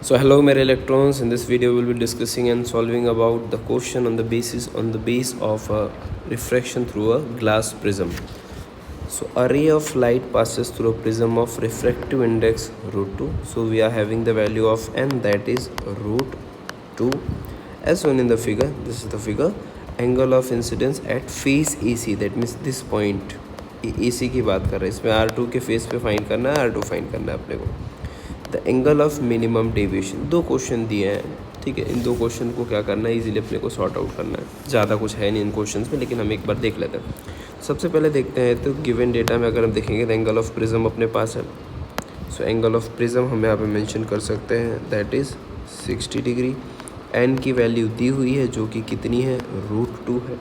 So hello my electrons, in this video we will be discussing and solving about the question on the base of a refraction through a glass prism. So a ray of light passes through a prism of refractive index √2. So we are having the value of n, that is √2, as shown in the figure. This is the figure. Angle of incidence at face AC, that means this point AC की बात कर रहे हैं. इसमें R2 के face पे find करना है, R2 फाइंड करना है अपने को. The angle of minimum deviation, दो क्वेश्चन दिए हैं, ठीक है. इन दो क्वेश्चन को क्या करना है, इजीली अपने को सॉर्ट आउट करना है. ज़्यादा कुछ है नहीं इन क्वेश्चन में, लेकिन हम एक बार देख लेते हैं. सबसे पहले देखते हैं तो गिवन डेटा में अगर हम देखेंगे तो एंगल ऑफ प्रिज्म अपने पास है. सो एंगल ऑफ प्रिज्म हम यहाँ पे मेंशन कर सकते हैं, दैट इज़ 60 डिग्री. एन की वैल्यू दी हुई है जो कि कितनी है, √2 है.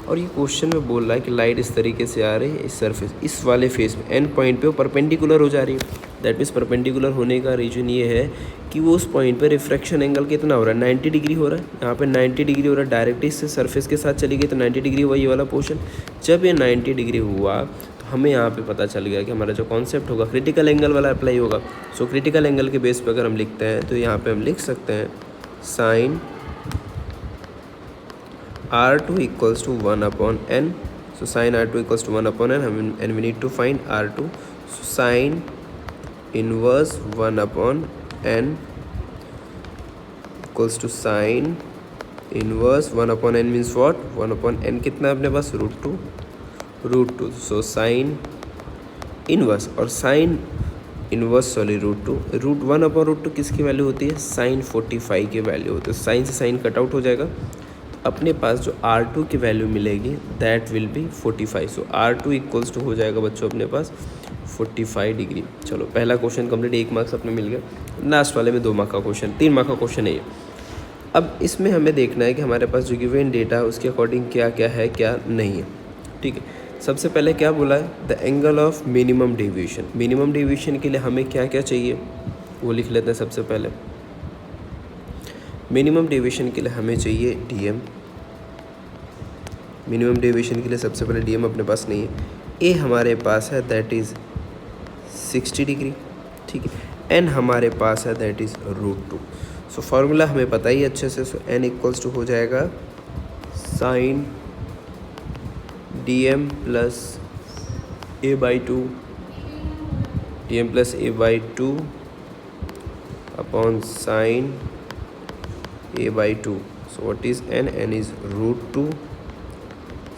और ये क्वेश्चन में बोल रहा है कि लाइट इस तरीके से आ रही है इस सरफेस, इस वाले फेस में एन पॉइंट पे वो परपेंडिकुलर हो जा रही है. दैट मीन्स परपेंडिकुलर होने का रीजन ये है कि वो उस पॉइंट पे रिफ्रैक्शन एंगल कितना हो रहा है, 90 डिग्री हो रहा है. यहाँ पे 90 डिग्री हो रहा है, डायरेक्टली इससे सरफेस के साथ चली गई तो 90 डिग्री हुआ ये वाला पोर्शन. जब ये 90 डिग्री हुआ तो हमें यहाँ पे पता चल गया कि हमारा जो कॉन्सेप्ट होगा क्रिटिकल एंगल वाला अप्लाई होगा. सो क्रिटिकल एंगल के बेस पर अगर हम लिखते हैं तो यहाँ पर हम लिख सकते हैं sign R2 equals to 1/n. So sin R2 equals to 1/n, and we need to find R2. So sin inverse 1/n equals to sin inverse 1/n means what? 1/n कितना है अपने पास, √2. So sin इनवर्स और sine inverse √2, √1/√2 किसकी value होती है, sine 45 की value होती है. साइन से साइन कट आउट हो जाएगा. अपने पास जो R2 की वैल्यू मिलेगी that will be 45. So R2 equals to हो जाएगा बच्चों अपने पास 45 डिग्री. चलो पहला क्वेश्चन कंप्लीट, 1 मार्क्स अपने मिल गया. लास्ट वाले में 2 मार्क का क्वेश्चन, 3 मार्क का क्वेश्चन है ये. अब इसमें हमें देखना है कि हमारे पास जो गिवन डेटा है उसके अकॉर्डिंग क्या क्या है क्या नहीं है, ठीक है. सबसे पहले क्या बोला है, the angle of minimum deviation. Minimum deviation के लिए हमें क्या क्या चाहिए वो लिख लेते हैं. सबसे पहले मिनिमम डेविएशन के लिए हमें चाहिए DM. मिनिमम डेविएशन के लिए सबसे पहले DM अपने पास नहीं है. A हमारे पास है दैट इज़ 60 डिग्री, ठीक है. N हमारे पास है दैट इज़ √2. सो फार्मूला हमें पता ही अच्छे से. सो N इक्वल्स टू हो जाएगा sine DM plus A/2, DM plus A/2 upon sine A/2. So what is n? N is √2.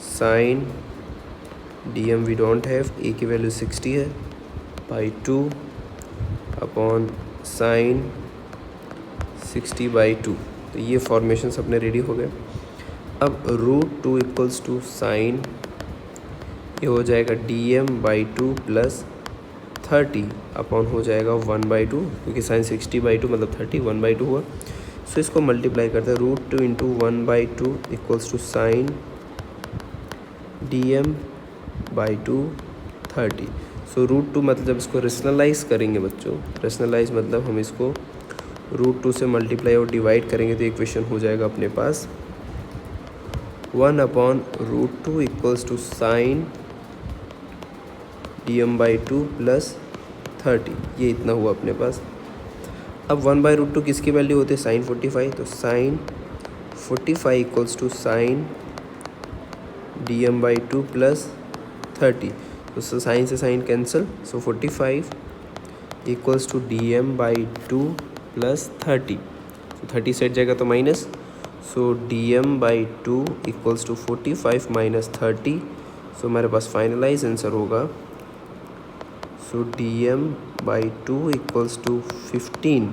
Sin DM we don't have, A की वैल्यू 60 है, बाई 2 अपॉन साइन 60/2. तो ये फॉर्मेशन अपने रेडी हो गए. अब √2 इक्वल्स टू साइन, ये हो जाएगा DM/2 प्लस 30 अपॉन हो जाएगा 1/2, क्योंकि साइन 60/2 मतलब 30, 1/2 हुआ. सो इसको मल्टीप्लाई करते हैं, √2 into 1/2 equals to sine DM/2 30. So √2 मतलब जब इसको रेशनलाइज करेंगे बच्चों, रेशनलाइज मतलब हम इसको √2 से मल्टीप्लाई और डिवाइड करेंगे तो इक्वेशन हो जाएगा अपने पास 1/√2 equals to sine DM/2 plus 30. ये इतना हुआ अपने पास. अब 1/√2 किसकी वैल्यू होती है, साइन 45. तो sine 45 equals to sine DM/2 plus 30. तो साइन से sine cancel. So 45 equals to DM/2 plus 30. तो 30 सेट जाएगा तो minus. So DM/2 equals to 45 minus 30. So हमारे पास फाइनलाइज आंसर होगा. So DM/2 equals to 15.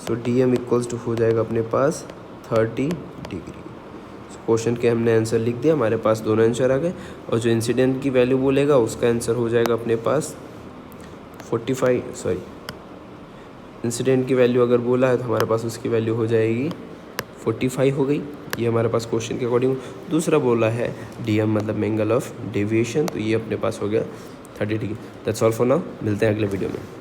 So DM equals to हो जाएगा अपने पास 30 डिग्री. क्वेश्चन के हमने आंसर लिख दिया, हमारे पास दोनों आंसर आ गए. और जो इंसिडेंट की वैल्यू बोलेगा उसका आंसर हो जाएगा अपने पास 45. इंसिडेंट की वैल्यू अगर बोला है तो हमारे पास उसकी वैल्यू हो जाएगी 45 हो गई. ये हमारे पास क्वेश्चन के अकॉर्डिंग. दूसरा बोला है DM मतलब एंगल ऑफ डेविएशन, तो ये अपने पास हो गया 30 degree. That's all for now. मिलते हैं अगले वीडियो में.